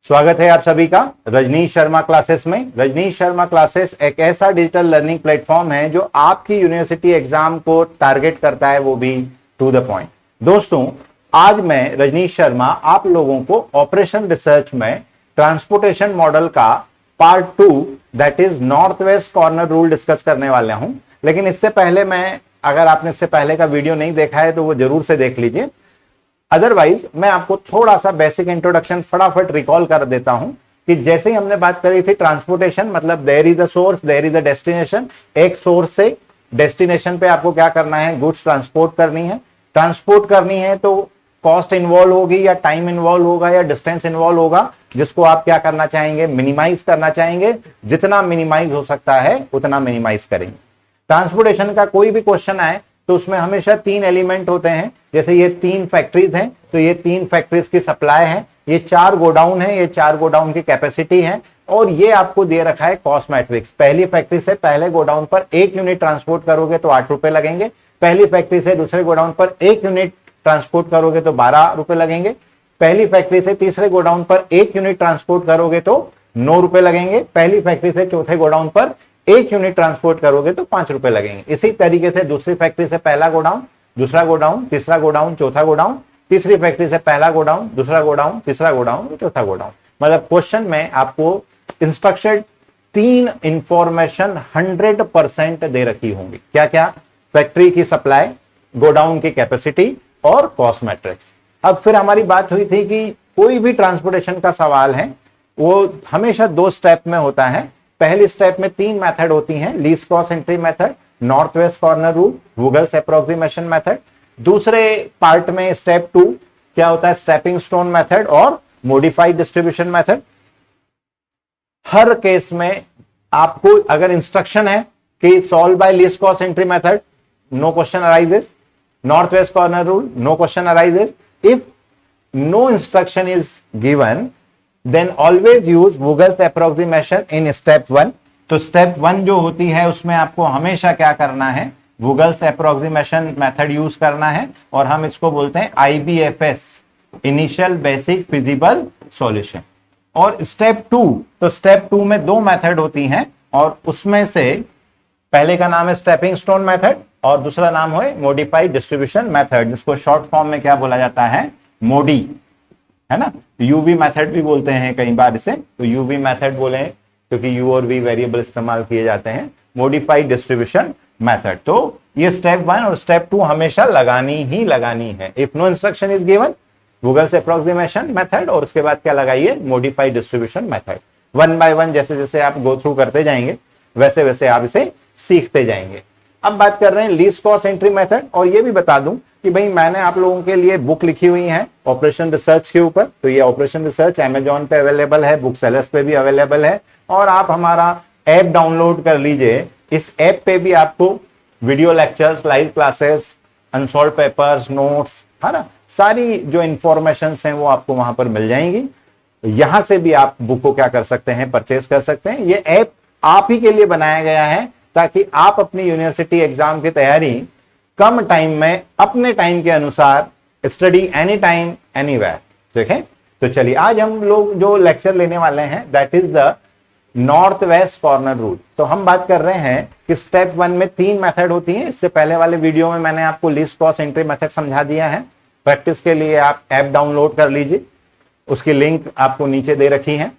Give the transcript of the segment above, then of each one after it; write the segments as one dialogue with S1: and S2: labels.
S1: स्वागत है आप सभी का रजनीश शर्मा क्लासेस में। रजनीश शर्मा क्लासेस एक ऐसा डिजिटल लर्निंग प्लेटफॉर्म है जो आपकी यूनिवर्सिटी एग्जाम को टारगेट करता है, वो भी टू द पॉइंट। दोस्तों, आज मैं रजनीश शर्मा आप लोगों को ऑपरेशन रिसर्च में ट्रांसपोर्टेशन मॉडल का part 2 that is north west corner rule discuss करने वाला हूं। लेकिन इससे पहले अगर आपने इससे पहले का वीडियो नहीं देखा है तो वो जरूर से देख लीजिए। अदरवाइज मैं आपको थोड़ा सा बेसिक इंट्रोडक्शन फटाफट रिकॉल कर देता हूं कि जैसे ही हमने बात करी थी ट्रांसपोर्टेशन मतलब there is the source, there is the destination. एक सोर्स से डेस्टिनेशन पे आपको क्या करना है, गुड्स ट्रांसपोर्ट करनी है। ट्रांसपोर्ट करनी है तो कॉस्ट इन्वॉल्व होगी या टाइम इन्वॉल्व होगा या डिस्टेंस इन्वॉल्व होगा, जिसको आप क्या करना चाहेंगे, मिनिमाइज करना चाहेंगे। जितना मिनिमाइज हो सकता है उतना मिनिमाइज करेंगे। ट्रांसपोर्टेशन का कोई भी क्वेश्चन आए तो उसमें हमेशा 3 एलिमेंट होते हैं। जैसे ये 3 फैक्ट्रीज हैं तो ये 3 फैक्ट्रीज की सप्लाई है, ये 4 गोडाउन है, ये 4 गोडाउन की कैपेसिटी है, और ये आपको दे रखा है कॉस्ट मैट्रिक्स। पहली फैक्ट्री से पहले गोडाउन पर 1 यूनिट ट्रांसपोर्ट करोगे तो 8 रुपए लगेंगे। पहली फैक्ट्री से दूसरे गोडाउन पर 1 यूनिट ट्रांसपोर्ट करोगे तो 12 रुपए लगेंगे। पहली फैक्ट्री से तीसरे गोडाउन पर 1 यूनिट ट्रांसपोर्ट करोगे तो 9 रुपए लगेंगे। पहली फैक्ट्री से चौथे गोडाउन पर 1 यूनिट ट्रांसपोर्ट करोगे तो 5 रुपए लगेंगे। इसी तरीके से दूसरी फैक्ट्री से पहला गोडाउन, दूसरा गोडाउन, तीसरा गोडाउन, चौथा गोडाउन, तीसरी फैक्ट्री से पहला गोडाउन, दूसरा गोडाउन, तीसरा गोडाउन, चौथा गोडाउन। मतलब क्वेश्चन में आपको इंस्ट्रक्शन 3 इंफॉर्मेशन 100% दे रखी होंगी। क्या क्या? फैक्ट्री की सप्लाई, गोडाउन की कैपेसिटी और कॉस्ट मैट्रिक्स। अब फिर हमारी बात हुई थी कि कोई भी ट्रांसपोर्टेशन का सवाल है वो हमेशा 2 स्टेप में होता है। पहली स्टेप में 3 मेथड होती हैं, least cost entry method, north west corner rule, Vogel's approximation method. दूसरे पार्ट में स्टेप 2 क्या होता है, स्टेपिंग स्टोन मेथड और मॉडिफाइड डिस्ट्रीब्यूशन मेथड। हर केस में आपको अगर इंस्ट्रक्शन है कि solve by least cost entry method, no question arises. North west corner rule, no question arises. If no instruction is given then always use Vogel's approximation in step 1। तो step 1 जो होती है उसमें आपको हमेशा क्या करना है, Vogel's approximation मेथड यूज करना है, और हम इसको बोलते हैं IBFS, initial basic feasible solution. और स्टेप 2, तो स्टेप 2 में 2 मेथड होती हैं, और उसमें से पहले का नाम है स्टेपिंग स्टोन मेथड और दूसरा नाम है मॉडिफाइड डिस्ट्रीब्यूशन मेथड, जिसको शॉर्ट फॉर्म में क्या बोला जाता है, मोडी, है ना। यूवी मेथड भी बोलते हैं कई बार इसे, तो यूवी मेथड बोले क्योंकि यू और वी वेरिएबल इस्तेमाल किए जाते हैं। मॉडिफाइड डिस्ट्रीब्यूशन मेथड, तो ये स्टेप 1 और स्टेप 2 हमेशा लगानी है। If no instruction is given, Vogel's approximation method, और उसके बाद क्या लगाइए, मॉडिफाइड डिस्ट्रीब्यूशन मेथड। 1 बाय 1 जैसे जैसे आप गो थ्रू करते जाएंगे वैसे वैसे आप इसे सीखते जाएंगे। अब बात कर रहे हैं लीस्ट कॉस्ट एंट्री मेथड, और ये भी बता दूं कि भाई मैंने आप लोगों के लिए बुक लिखी हुई है ऑपरेशन रिसर्च के ऊपर। तो ये ऑपरेशन रिसर्च अमेजॉन पे अवेलेबल है, बुक सेलर्स पे भी अवेलेबल है, और आप हमारा ऐप डाउनलोड कर लीजिए। इस ऐप पे भी आपको video lectures, live classes, unsolved papers, notes, है ना, सारी जो इंफॉर्मेशन हैं वो आपको वहां पर मिल जाएंगी। यहां से भी आप बुक को क्या कर सकते हैं, परचेज कर सकते हैं। ये ऐप आप ही के लिए बनाया गया है ताकि आप अपनी यूनिवर्सिटी एग्जाम की तैयारी कम टाइम में अपने टाइम के अनुसार स्टडी एनी टाइम एनीवेयर। देखें, तो चलिए आज हम लोग जो लेक्चर लेने वाले हैं that is the north west corner rule. तो हम बात कर रहे हैं कि स्टेप 1 में 3 मेथड होती हैं। इससे पहले वाले वीडियो में मैंने आपको लीस्ट कॉस्ट एंट्री मेथड समझा दिया है। प्रैक्टिस के लिए आप ऐप डाउनलोड कर लीजिए, उसकी लिंक आपको नीचे दे रखी है।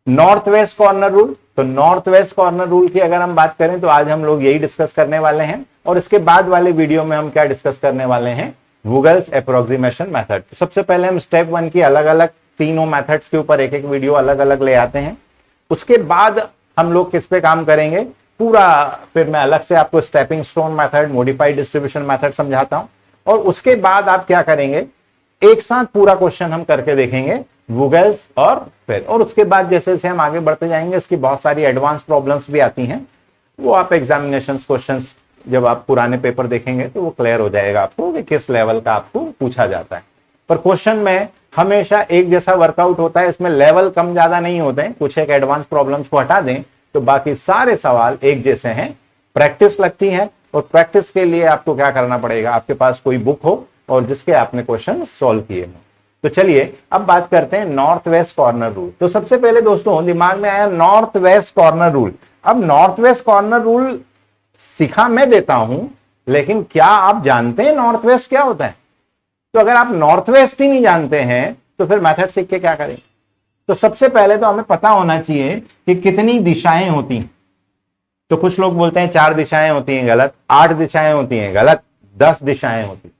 S1: नॉर्थ वेस्ट कॉर्नर रूल, तो नॉर्थ वेस्ट कॉर्नर रूल की अगर हम बात करें तो आज हम लोग यही डिस्कस करने वाले हैं, और इसके बाद वाले वीडियो में हम क्या डिस्कस करने वाले हैं, Vogel's अप्रोक्सीमेशन मेथड। तो सबसे पहले हम स्टेप 1 की अलग अलग तीनों मेथड्स के ऊपर एक एक वीडियो अलग अलग ले आते हैं। उसके बाद हम लोग किस पे काम करेंगे पूरा, फिर मैं अलग से आपको stepping stone method, modified distribution method समझाता हूं, और उसके बाद आप क्या करेंगे, एक साथ पूरा क्वेश्चन हम करके देखेंगे Vogel's और उसके बाद जैसे जैसे हम आगे बढ़ते जाएंगे इसकी बहुत सारी एडवांस प्रॉब्लम्स भी आती हैं। वो आप एग्जामिनेशन क्वेश्चंस जब आप पुराने पेपर देखेंगे तो वो क्लियर हो जाएगा आपको कि किस लेवल का आपको पूछा जाता है। पर क्वेश्चन में हमेशा एक जैसा वर्कआउट होता है, इसमें लेवल कम ज्यादा नहीं होते हैं। कुछ एक एडवांस प्रॉब्लम्स को हटा दें तो बाकी सारे सवाल एक जैसे हैं। प्रैक्टिस लगती है, और प्रैक्टिस के लिए आपको क्या करना पड़ेगा, आपके पास कोई बुक हो और जिसके आपने क्वेश्चन सॉल्व किए हो। तो चलिए अब बात करते हैं नॉर्थ वेस्ट कॉर्नर रूल। तो सबसे पहले दोस्तों दिमाग में आया नॉर्थ वेस्ट कॉर्नर रूल। अब नॉर्थ वेस्ट कॉर्नर रूल सिखा मैं देता हूं, लेकिन क्या आप जानते हैं नॉर्थ वेस्ट क्या होता है? तो अगर आप नॉर्थ वेस्ट ही नहीं जानते हैं तो फिर मेथड सीख के क्या करें? तो सबसे पहले तो हमें पता होना चाहिए कि कितनी दिशाएं होती हैं। तो कुछ लोग बोलते हैं 4 दिशाएं होती हैं, गलत। 8 दिशाएं होती हैं, गलत। 10 दिशाएं होती हैं।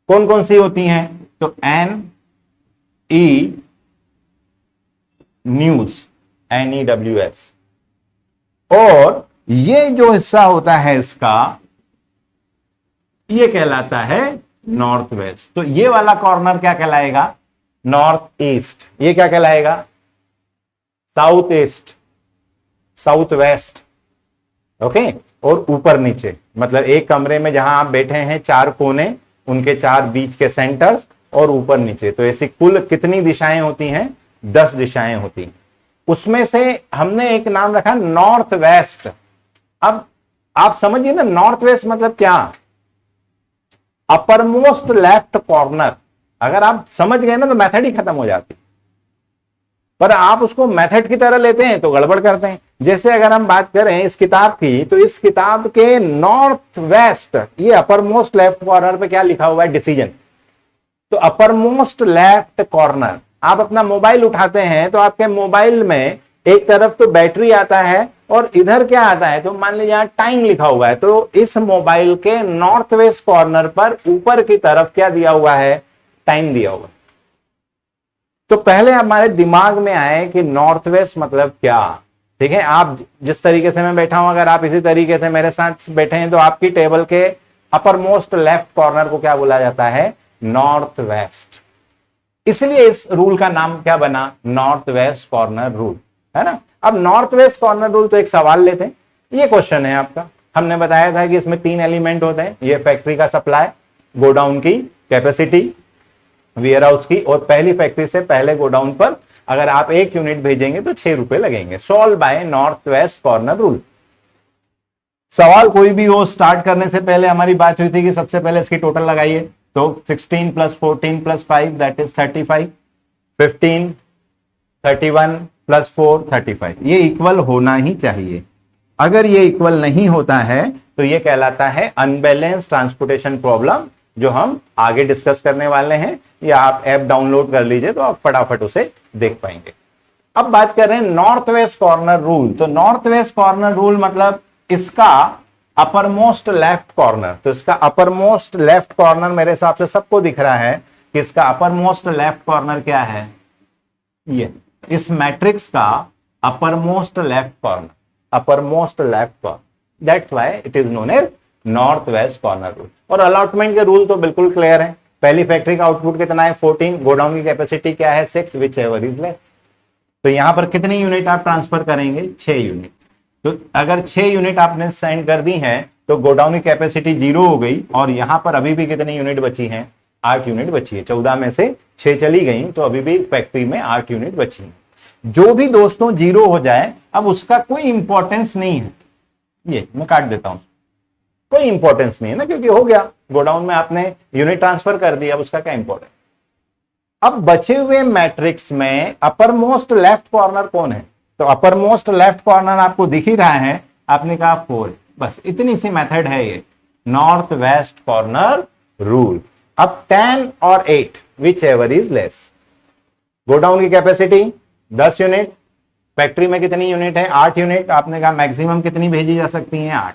S1: कौन कौन सी होती हैं? तो एन ई न्यूज, NEWS। और ये जो हिस्सा होता है इसका, ये कहलाता है नॉर्थ वेस्ट। तो ये वाला कॉर्नर क्या कहलाएगा? North east. ये क्या कहलाएगा? South east, south west. Okay. और ऊपर नीचे, मतलब एक कमरे में जहां आप बैठे हैं 4 कोने, उनके 4 बीच के सेंटर्स, और ऊपर नीचे। तो ऐसी कुल कितनी दिशाएं होती हैं? 10 दिशाएं होती हैं। उसमें से हमने एक नाम रखा नॉर्थ वेस्ट। अब आप समझिए ना, नॉर्थ वेस्ट मतलब क्या? Upper most left corner. अगर आप समझ गए ना तो मेथड ही खत्म हो जाती, पर आप उसको मेथड की तरह लेते हैं तो गड़बड़ करते हैं। जैसे अगर हम बात करें इस किताब की, तो इस किताब के नॉर्थ वेस्ट, ये अपर मोस्ट लेफ्ट कॉर्नर पे क्या लिखा हुआ है? डिसीजन। तो अपर मोस्ट लेफ्ट कॉर्नर, आप अपना मोबाइल उठाते हैं तो आपके मोबाइल में एक तरफ तो बैटरी आता है और इधर क्या आता है? तो मान लीजिए यहां टाइम लिखा हुआ है। तो इस मोबाइल के नॉर्थ वेस्ट कॉर्नर पर ऊपर की तरफ क्या दिया हुआ है? टाइम दिया हुआ है। तो पहले हमारे दिमाग में आए कि नॉर्थ वेस्ट मतलब क्या। ठीक है, आप जिस तरीके से मैं बैठा हूं, अगर आप इसी तरीके से मेरे साथ बैठे हैं तो आपकी टेबल के अपर मोस्ट लेफ्ट कॉर्नर को क्या बोला जाता है? North west. इसलिए इस रूल का नाम क्या बना? नॉर्थ वेस्ट कॉर्नर रूल, है ना। अब नॉर्थ वेस्ट कॉर्नर रूल, तो एक सवाल लेते हैं। ये क्वेश्चन है आपका। हमने बताया था कि इसमें 3 एलिमेंट होते हैं। ये फैक्ट्री का सप्लाई, गोडाउन की कैपेसिटी, वेयर हाउस की, और पहली फैक्ट्री से पहले गोडाउन पर अगर आप 1 यूनिट भेजेंगे तो 6 रुपए लगेंगे। Solve by north west corner rule. सवाल कोई भी हो, स्टार्ट करने से पहले हमारी बात हुई थी कि सबसे पहले इसकी टोटल लगाइए। तो 16 + 14 + 5 दैट इज 35, 15, 31 + 4 35। ये इक्वल होना ही चाहिए। अगर ये इक्वल नहीं होता है तो ये कहलाता है अनबैलेंस ट्रांसपोर्टेशन प्रॉब्लम, जो हम आगे डिस्कस करने वाले हैं, या आप ऐप डाउनलोड कर लीजिए तो आप फटाफट उसे देख पाएंगे। अब बात कर रहे हैं नॉर्थ वेस्ट कॉर्नर रूल। तो नॉर्थ वेस्ट कॉर्नर रूल मतलब इसका अपर मोस्ट लेफ्ट कॉर्नर। तो इसका अपर मोस्ट लेफ्ट कॉर्नर मेरे हिसाब से सबको दिख रहा है कि इसका अपर मोस्ट लेफ्ट कॉर्नर क्या है? ये इस मैट्रिक्स का uppermost left corner, uppermost left corner. That's why it is known as north west corner rule. और अलॉटमेंट के रूल तो बिल्कुल क्लियर है। पहली फैक्ट्री का आउटपुट कितना है? 14। गोडाउन की कैपेसिटी क्या है? 6, विच एवर इज लेस। तो यहां पर कितनी यूनिट आप ट्रांसफर करेंगे? 6 यूनिट। तो अगर 6 यूनिट आपने सेंड कर दी है तो गोडाउन की कैपेसिटी 0 हो गई, और यहां पर अभी भी कितनी यूनिट बची है? 8 यूनिट बची है। 14 में से 6 चली गई, तो अभी भी फैक्ट्री में 8 यूनिट बची है। जो भी दोस्तों 0 हो जाए, अब उसका कोई इंपॉर्टेंस नहीं है। ये मैं काट देता हूं, कोई इंपॉर्टेंस नहीं है ना, क्योंकि हो गया, गोडाउन में आपने यूनिट ट्रांसफर कर दिया, अब उसका क्या इंपॉर्टेंस। अब बचे हुए मैट्रिक्स में अपर मोस्ट लेफ्ट कॉर्नर कौन है? तो अपर मोस्ट लेफ्ट कॉर्नर आपको दिख ही रहा है, आपने कहा 4। बस इतनी सी मेथड है ये नॉर्थ वेस्ट कॉर्नर रूल। अब 10 और 8 which ever is less. Godown की कैपेसिटी 10 यूनिट, फैक्ट्री में कितनी यूनिट है? 8 यूनिट। आपने कहा मैक्सिमम कितनी भेजी जा सकती है? 8।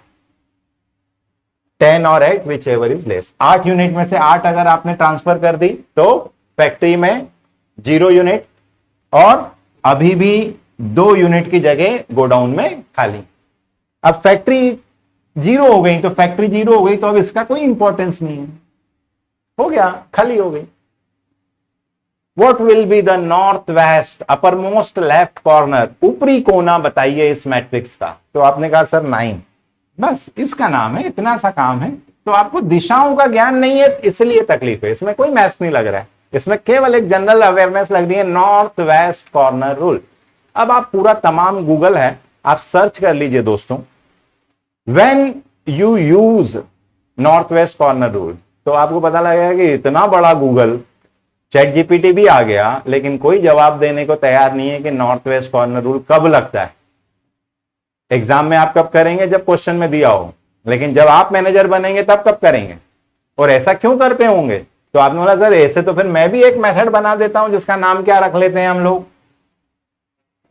S1: 10 और 8 which ever is less. 8 unit में से 8 अगर आपने ट्रांसफर कर दी तो फैक्ट्री में 0 यूनिट, और अभी भी 2 यूनिट की जगह गोडाउन में खाली। अब फैक्ट्री 0 हो गई, तो फैक्ट्री 0 हो गई तो अब इसका कोई इंपॉर्टेंस नहीं है, हो गया, खाली हो गई। What will be the north west upper most left corner, ऊपरी कोना बताइए इस मैट्रिक्स का। तो आपने कहा सर 9। बस इसका नाम है, इतना सा काम है। तो आपको दिशाओं का ज्ञान नहीं है, इसलिए तकलीफ है। इसमें कोई मैथ्स नहीं लग रहा है, इसमें केवल एक जनरल अवेयरनेस लग रही है, नॉर्थ वेस्ट कॉर्नर रूल। अब आप पूरा तमाम गूगल है, आप सर्च कर लीजिए दोस्तों, when you use north west corner rule, तो आपको पता लगेगा कि इतना बड़ा गूगल चैट जीपीटी भी आ गया, लेकिन कोई जवाब देने को तैयार नहीं है कि नॉर्थ वेस्ट कॉर्नर रूल कब लगता है। एग्जाम में आप कब करेंगे? जब क्वेश्चन में दिया हो, लेकिन जब आप मैनेजर बनेंगे तब कब करेंगे? और ऐसा क्यों करते होंगे? तो आपने बोला सर ऐसे तो फिर मैं भी एक मेथड बना देता हूं जिसका नाम क्या रख लेते हैं हम लोग?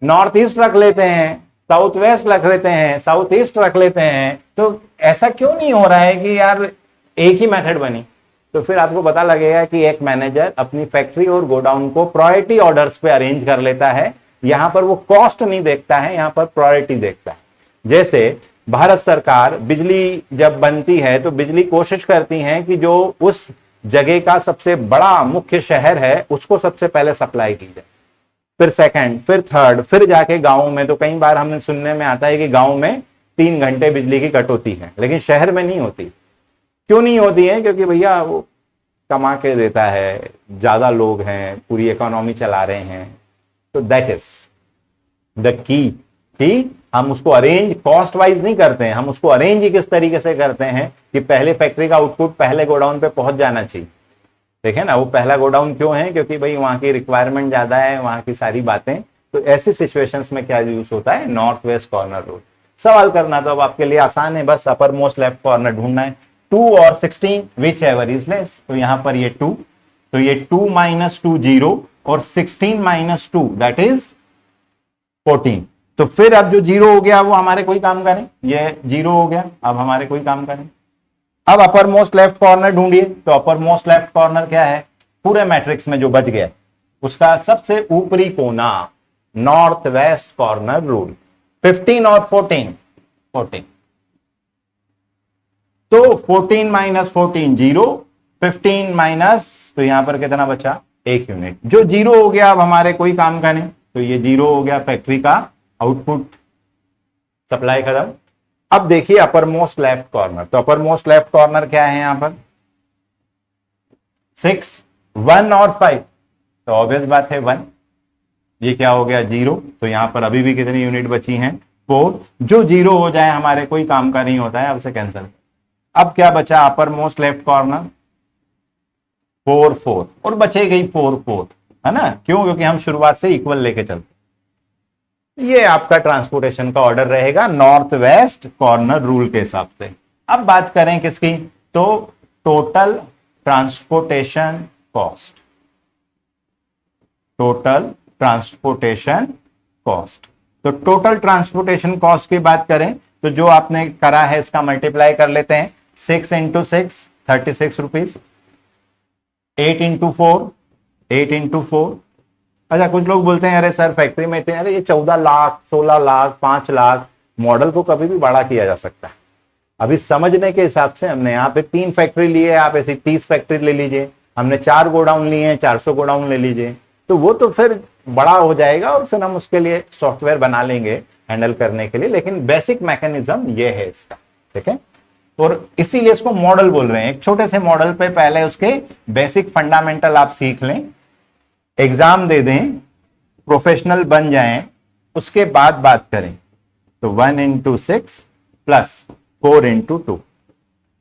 S1: नॉर्थ ईस्ट रख लेते हैं, साउथ वेस्ट रख लेते हैं, साउथ ईस्ट रख लेते हैं। तो ऐसा क्यों नहीं हो रहा है कि यार एक ही मेथड बनी? तो फिर आपको पता लगेगा कि एक मैनेजर अपनी फैक्ट्री और गोडाउन को प्रायोरिटी ऑर्डर्स पे अरेंज कर लेता है। यहां पर वो कॉस्ट नहीं देखता है, यहां पर प्रायोरिटी देखता है। जैसे भारत सरकार बिजली जब बनती है तो बिजली कोशिश करती है कि जो उस जगह का सबसे बड़ा मुख्य शहर है उसको सबसे पहले सप्लाई की जाए, फिर सेकंड, फिर थर्ड, फिर जाके गांव में। तो कई बार हमें सुनने में आता है कि गांव में 3 घंटे बिजली की कट होती है, लेकिन शहर में नहीं होती। क्यों नहीं होती है? क्योंकि भैया वो कमा के देता है, ज्यादा लोग हैं, पूरी इकोनॉमी चला रहे हैं। तो दैट इज द की कि हम उसको अरेंज कॉस्ट वाइज नहीं करते हैं, हम उसको अरेंज ही किस तरीके से करते हैं कि पहले फैक्ट्री का आउटपुट पहले गोडाउन पे पहुंच जाना चाहिए। देखें ना, वो पहला गोडाउन क्यों है? क्योंकि भाई वहां की रिक्वायरमेंट ज्यादा है, वहां की सारी बातें। तो ऐसी सिचुएशंस में क्या यूज होता है? North west corner rule. सवाल करना तो अब आपके लिए आसान है, बस अपर मोस्ट लेफ्ट कॉर्नर ढूंढना है। 2 और 16 विच एवर इज लेस। तो यहां पर ये 2, तो ये 2 - 2 0 और 16 - 2 दैट इज 14। तो फिर अब जो 0 हो गया वो हमारे कोई काम का नहीं, ये 0 हो गया, अब हमारे कोई काम का नहीं। अब अपर मोस्ट लेफ्ट कॉर्नर ढूंढिए। तो अपर मोस्ट लेफ्ट कॉर्नर क्या है? पूरे मैट्रिक्स में जो बच गया उसका सबसे ऊपरी कोना, नॉर्थ वेस्ट कॉर्नर रूल। 15 और 14, 14। तो 14 - 14 0, 15 माइनस, तो यहां पर कितना बचा? 1 यूनिट। जो 0 हो गया अब हमारे कोई काम का नहीं, तो ये 0 हो गया फैक्ट्री का आउटपुट, सप्लाई खत्म। अब देखिए अपर मोस्ट लेफ्ट कॉर्नर। तो अपर मोस्ट लेफ्ट कॉर्नर क्या है यहां पर? 6, 1 और 5। तो ऑब्वियस बात है 1। ये क्या हो गया? 0। तो यहां पर अभी भी कितनी यूनिट बची हैं? 4। जो 0 हो जाए हमारे कोई काम का नहीं होता है, अब उसे कैंसिल। अब क्या बचा अपर मोस्ट लेफ्ट कॉर्नर? 4 4 और बचे गई 4 4, है ना? क्यों? क्योंकि हम शुरुआत से इक्वल लेके चलते। ये आपका ट्रांसपोर्टेशन का ऑर्डर रहेगा नॉर्थ वेस्ट कॉर्नर रूल के हिसाब से। अब बात करें किसकी? तो total transportation cost. Total transportation cost. तो टोटल ट्रांसपोर्टेशन कॉस्ट की बात करें तो जो आपने करा है इसका मल्टीप्लाई कर लेते हैं। 6 × 6 36 रुपीज, 8 × 4 8 × 4। अच्छा, कुछ लोग बोलते हैं अरे सर फैक्ट्री में इतने, अरे ये 14 लाख, 16 लाख, 5 लाख। मॉडल को कभी भी बड़ा किया जा सकता है। अभी समझने के हिसाब से हमने यहाँ पे 3 फैक्ट्री ली है, आप ऐसी 30 फैक्ट्री ले लीजिए। हमने 4 गोडाउन लिए हैं, 400 गोडाउन ले लीजिए। तो वो तो फिर बड़ा हो जाएगा और फिर हम उसके लिए सॉफ्टवेयर बना लेंगे हैंडल करने के लिए। लेकिन बेसिक मैकेनिज्म ये है इसका, ठीक है। और इसीलिए इसको मॉडल बोल रहे हैं। एक छोटे से मॉडल पे पहले उसके बेसिक फंडामेंटल आप सीख लें, एग्जाम दे दें, प्रोफेशनल बन जाएं, उसके बाद बात करें। तो 1 × 6 प्लस 4 × 2।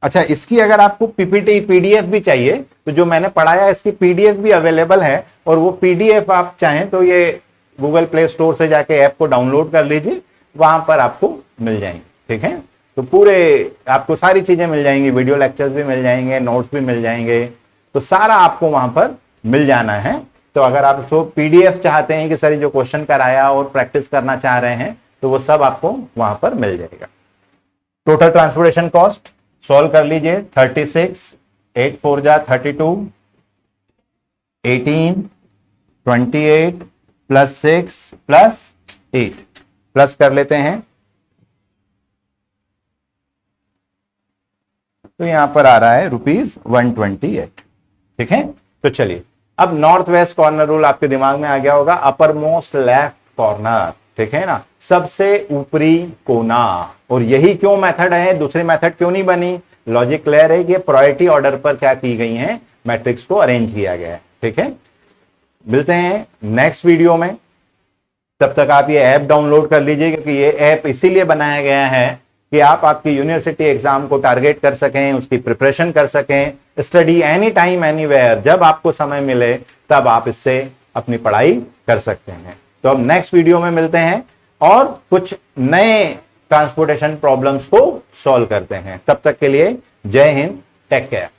S1: अच्छा, इसकी अगर आपको पीपीटी पीडीएफ भी चाहिए तो जो मैंने पढ़ाया इसकी पीडीएफ भी अवेलेबल है। और वो पीडीएफ आप चाहें तो ये गूगल प्ले स्टोर से जाके ऐप को डाउनलोड कर लीजिए, वहां पर आपको मिल जाएंगे, ठीक है। तो पूरे आपको सारी चीजें मिल जाएंगी, वीडियो लेक्चर्स भी मिल जाएंगे, नोट्स भी मिल जाएंगे। तो सारा आपको वहां पर मिल जाना है। तो अगर आप उसको पीडीएफ चाहते हैं कि सर जो क्वेश्चन कराया और प्रैक्टिस करना चाह रहे हैं तो वो सब आपको वहां पर मिल जाएगा। टोटल ट्रांसपोर्टेशन कॉस्ट सॉल्व कर लीजिए। 36, 8 4 जा 32, 18, 28 प्लस 6 प्लस 8 प्लस कर लेते हैं। तो यहां पर आ रहा है ₹128, ठीक है। तो चलिए, अब नॉर्थ वेस्ट कॉर्नर रूल आपके दिमाग में आ गया होगा। अपर मोस्ट लेफ्ट कॉर्नर, ठीक है ना, सबसे ऊपरी कोना। और यही क्यों मेथड है, दूसरी मेथड क्यों नहीं बनी? लॉजिक क्लियर है कि प्रायोरिटी ऑर्डर पर क्या की गई है, मैट्रिक्स को अरेंज किया गया है, ठीक है। मिलते हैं नेक्स्ट वीडियो में। तब तक आप ये ऐप डाउनलोड कर लीजिए, क्योंकि ये ऐप इसीलिए बनाया गया है कि आप आपकी यूनिवर्सिटी एग्जाम को टारगेट कर सकें, उसकी प्रिपरेशन कर सकें, स्टडी एनी टाइम एनीवेयर, जब आपको समय मिले तब आप इससे अपनी पढ़ाई कर सकते हैं। तो अब नेक्स्ट वीडियो में मिलते हैं और कुछ नए ट्रांसपोर्टेशन प्रॉब्लम्स को सॉल्व करते हैं। तब तक के लिए जय हिंद, टेक केयर।